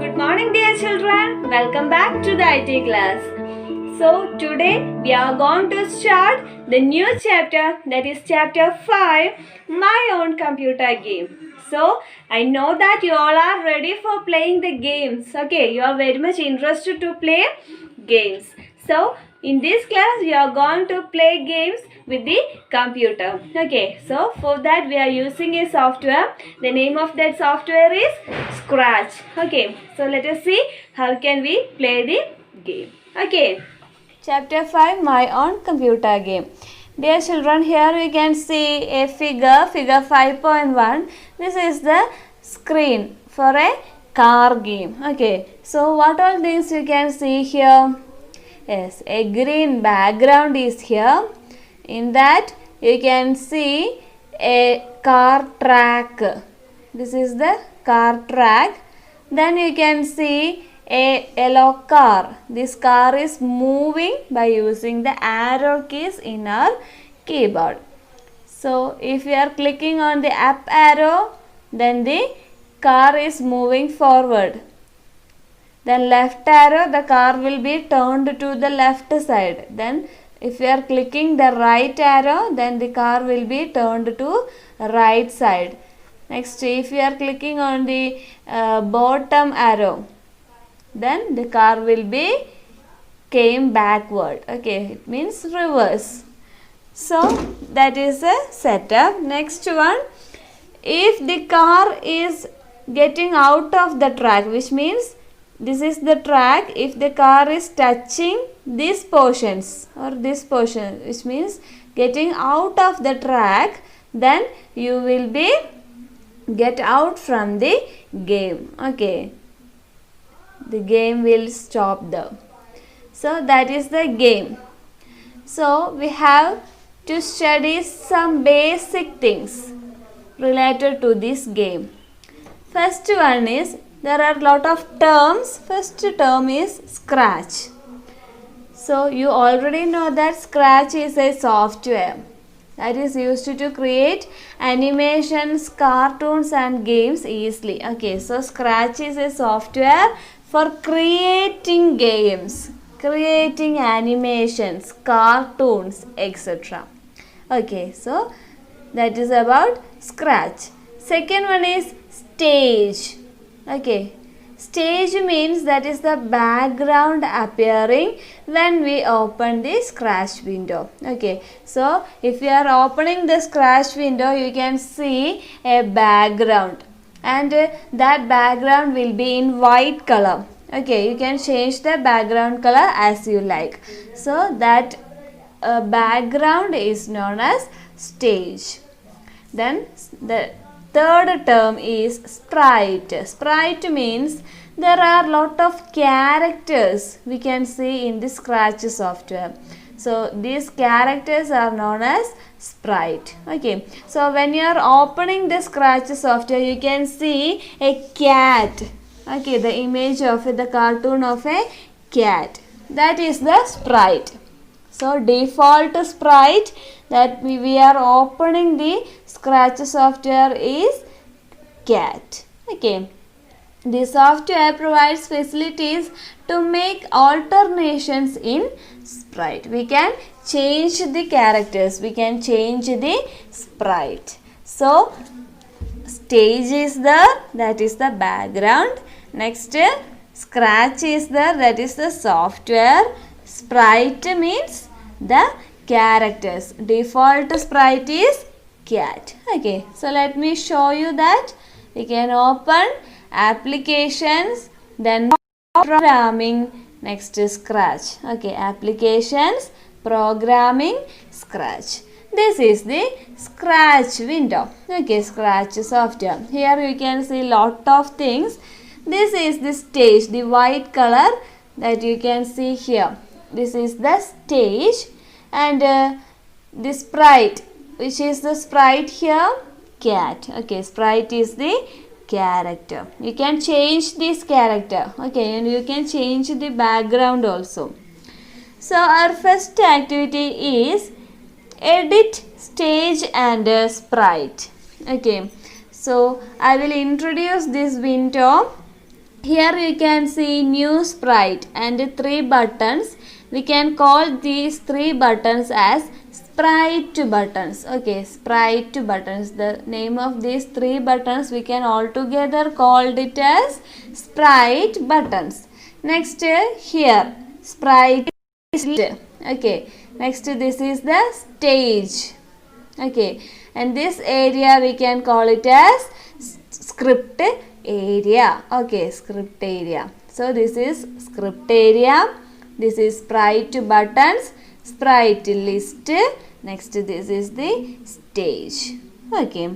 Good morning, dear children. Welcome back to the IT class. So, today we are going to start the new chapter, that is chapter 5, My Own Computer Game. So, I know that you all are ready for playing the games. Okay, you are very much interested to play games. So, in this class, we are going to play games with the computer. Okay, so for that we are using a software. The name of that software is Scratch. Okay, so let us see how can we play the game. Okay, chapter 5, My Own Computer Game. Dear children, here we can see a figure 5.1. This is the screen for a car game. Okay, so what all things you can see here? Yes, a green background is here. In that you can see a car track. This is the car track. Then you can see a yellow car. This car is moving by using the arrow keys in our keyboard. So if you are clicking on the up arrow, then the car is moving forward. Then left arrow, the car will be turned to the left side. Then if you are clicking the right arrow, then the car will be turned to right side. Next, if you are clicking on the bottom arrow, then the car will be came backward. Okay, it means reverse. So that is a setup. Next one, if the car is getting out of the track, which means this is the track. If the car is touching these portions or this portion, which means getting out of the track, then you will be get out from the game. Okay, the game will stop there. So that is the game. So we have to study some basic things related to this game. First one is, there are a lot of terms. First term is Scratch. So you already know that Scratch is a software that is used to create animations, cartoons and games easily. Okay, so Scratch is a software for creating games, creating animations, cartoons, etc. Okay, so that is about Scratch. Second one is Stage. Okay, stage means that is the background appearing when we open the Scratch window. Okay, so if you are opening the Scratch window, you can see a background, and that background will be in white color. Okay, you can change the background color as you like. So that background is known as stage. Then the third term is sprite. Sprite means there are lot of characters we can see in the Scratch software. So these characters are known as sprite. Okay, so when you are opening the Scratch software, you can see a cat. Okay, the image of the cartoon of a cat. That is the sprite. So default sprite that we are opening the Scratch software is cat. Okay, the software provides facilities to make alterations in sprite. We can change the characters, we can change the sprite. So stage is there, that is the background. Next, Scratch is there, that is the software. Sprite means the characters. Default sprite is cat. Okay, so let me show you that. We can open applications, then programming, next is Scratch. Okay, applications, programming, Scratch. This is the Scratch window. Okay, Scratch software. Here you can see lot of things. This is the stage, the white color that you can see here. This is the stage, and the sprite, which is the sprite here, cat. Okay, sprite is the character. You can change this character. Okay, and you can change the background also. So our first activity is edit stage and sprite. Okay, so I will introduce this window Here you can see new sprite and 3 buttons. We can call these 3 buttons as sprite buttons. Okay, sprite buttons. The name of these 3 buttons we can altogether call it as sprite buttons. Next here sprite is okay. Next this is the stage. Okay, and this area we can call it as script area. Okay, script area. So this is script area. This is sprite buttons, sprite list. Next this is the stage. Okay.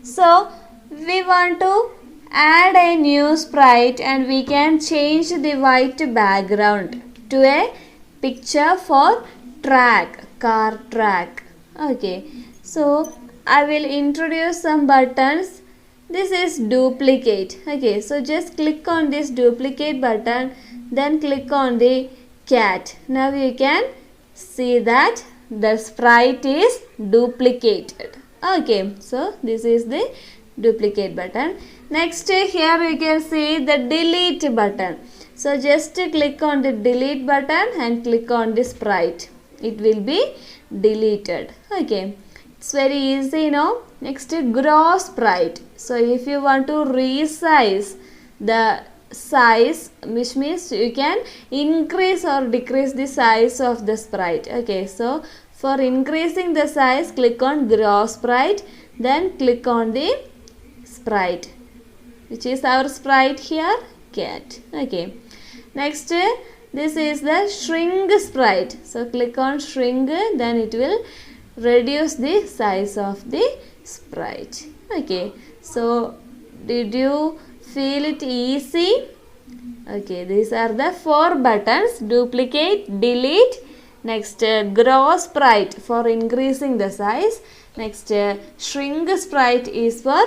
So we want to add a new sprite and we can change the white background to a picture for track, car track. Okay. So I will introduce some buttons. This is duplicate. Okay, so just click on this duplicate button, then click on the cat. Now you can see that the sprite is duplicated. Okay, so this is the duplicate button. Next here you can see the delete button. So just click on the delete button and click on the sprite. It will be deleted. Okay. It's very easy now. Next grow sprite. So if you want to resize the size, which means you can increase or decrease the size of the sprite. Okay, so for increasing the size, click on grow sprite, then click on the sprite, which is our sprite here, cat. Okay, next this is the shrink sprite. So click on shrink, then it will reduce the size of the sprite. Okay, so did you feel it easy? Okay, these are the 4 buttons: duplicate, delete, next grow sprite for increasing the size, next shrink sprite is for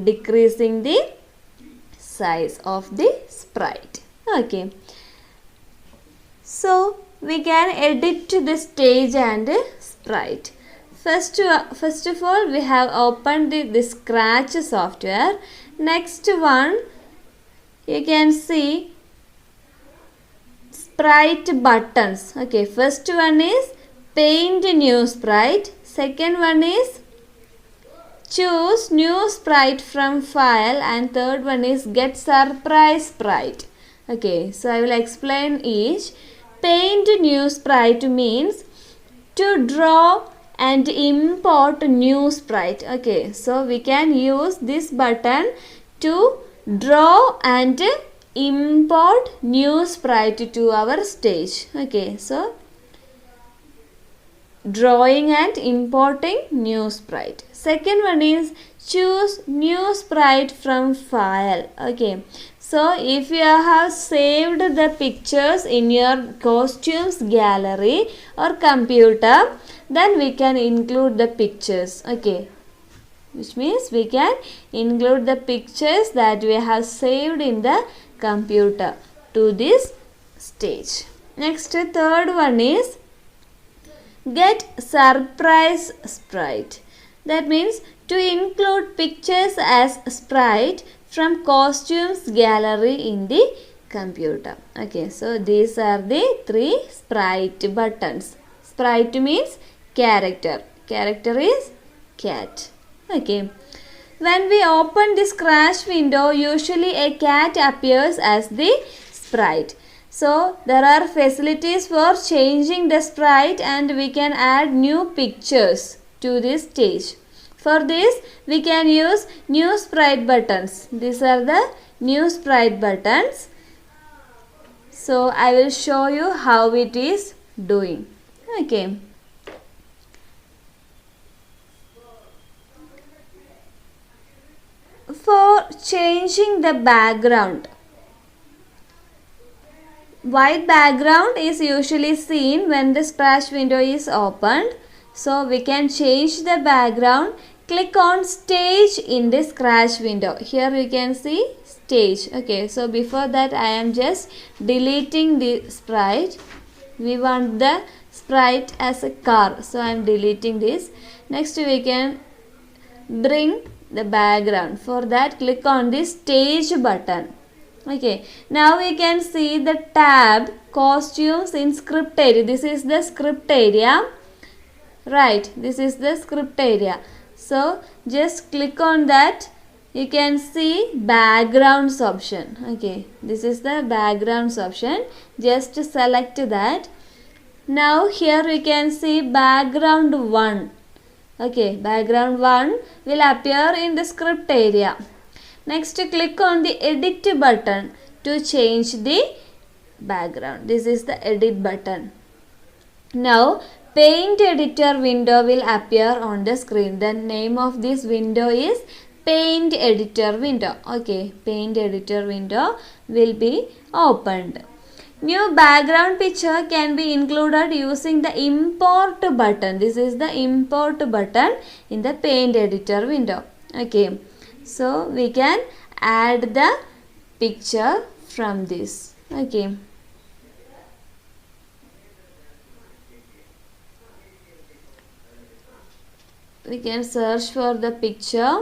decreasing the size of the sprite. Okay, so we can edit the stage and sprite. First of all, we have opened the Scratch software. Next one, you can see sprite buttons. Okay, first one is paint new sprite. Second one is choose new sprite from file, and third one is get surprise sprite. Okay, so I will explain each. Paint new sprite means to draw and import new sprite. Okay, so we can use this button to draw and import new sprite to our stage. Okay, so drawing and importing new sprite. Second one is choose new sprite from file. Okay, so if you have saved the pictures in your costumes gallery or computer, then we can include the pictures. Okay, which means we can include the pictures that we have saved in the computer to this stage. Next, third one is get surprise sprite. That means to include pictures as sprite from costumes gallery in the computer. Okay, so these are the 3 sprite buttons. Sprite means character. Character is cat. Okay. When we open the Scratch window, usually a cat appears as the sprite. So there are facilities for changing the sprite and we can add new pictures to this stage. For this, we can use new sprite buttons. These are the new sprite buttons. So I will show you how it is doing. Okay. For changing the background, white background is usually seen when the Scratch window is opened. So we can change the background. Click on stage in the Scratch window. Here you can see stage. Okay, so before that I am just deleting the sprite. We want the sprite as a car, so I am deleting this. Next we can bring the background. For that, click on the stage button. Okay, now we can see the tab costumes in script area. This is the script area. Right, this is the script area. So just click on that. You can see backgrounds option. Okay, this is the backgrounds option. Just select that. Now here we can see background 1. Okay, background 1 will appear in the script area. Next, click on the edit button to change the background. This is the edit button. Now, Paint Editor window will appear on the screen. The name of this window is Paint Editor window. Okay, Paint Editor window will be opened. New background picture can be included using the import button. This is the import button in the Paint Editor window. Okay, so we can add the picture from this. Okay. We can search for the picture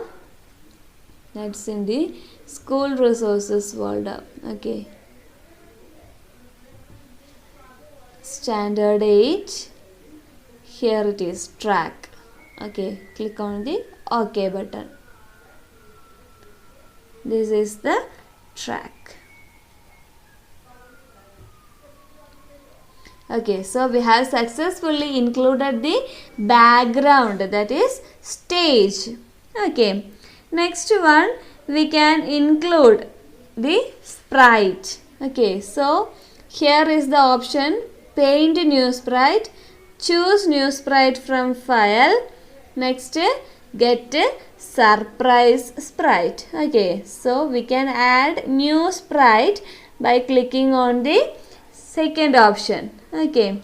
that's in the school resources folder. Okay, standard 8, here it is, track. Okay, click on the OK button. This is the track. Okay, so we have successfully included the background, that is stage. Okay, next one we can include the sprite. Okay, so here is the option paint new sprite. Choose new sprite from file. Next, get surprise sprite. Okay, so we can add new sprite by clicking on the second option. Okay,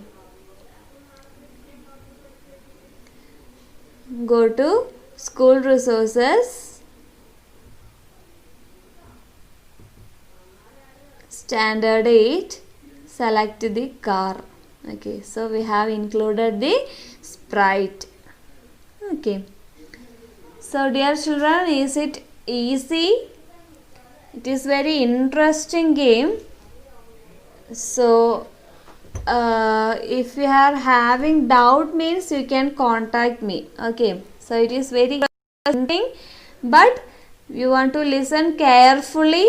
go to school resources, standard 8, select the car. Okay, so we have included the sprite. Okay, so dear children, is it easy? It is very interesting game. So if you are having doubt means you can contact me. Okay, so it is very interesting, but you want to listen carefully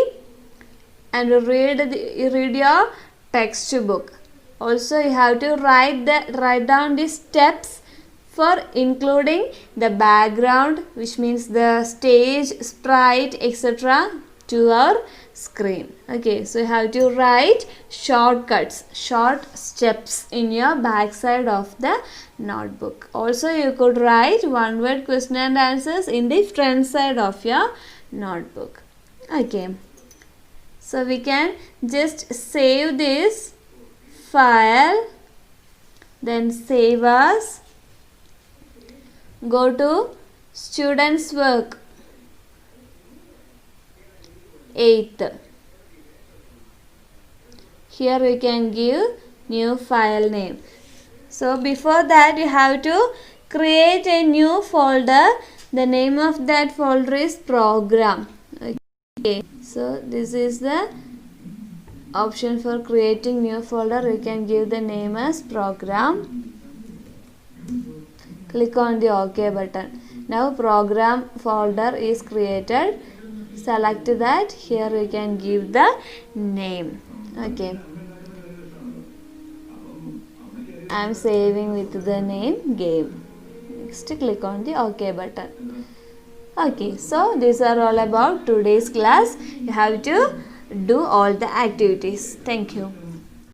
and read your textbook. Also you have to write down the steps for including the background, which means the stage, sprite, etc. to our screen. Okay, so you have to write shortcuts, short steps in your back side of the notebook. Also you could write one word question and answers in the front side of your notebook. Okay, so we can just save this file, then save as, go to students work 8th. Here we can give new file name. So before that you have to create a new folder. The name of that folder is program. Okay, so this is the option for creating new folder. We can give the name as program. Click on the OK button. Now program folder is created. Select that. Here we can give the name. Okay, I am saving with the name game. Next, click on the OK button. Okay, so these are all about today's class. You have to do all the activities. Thank you.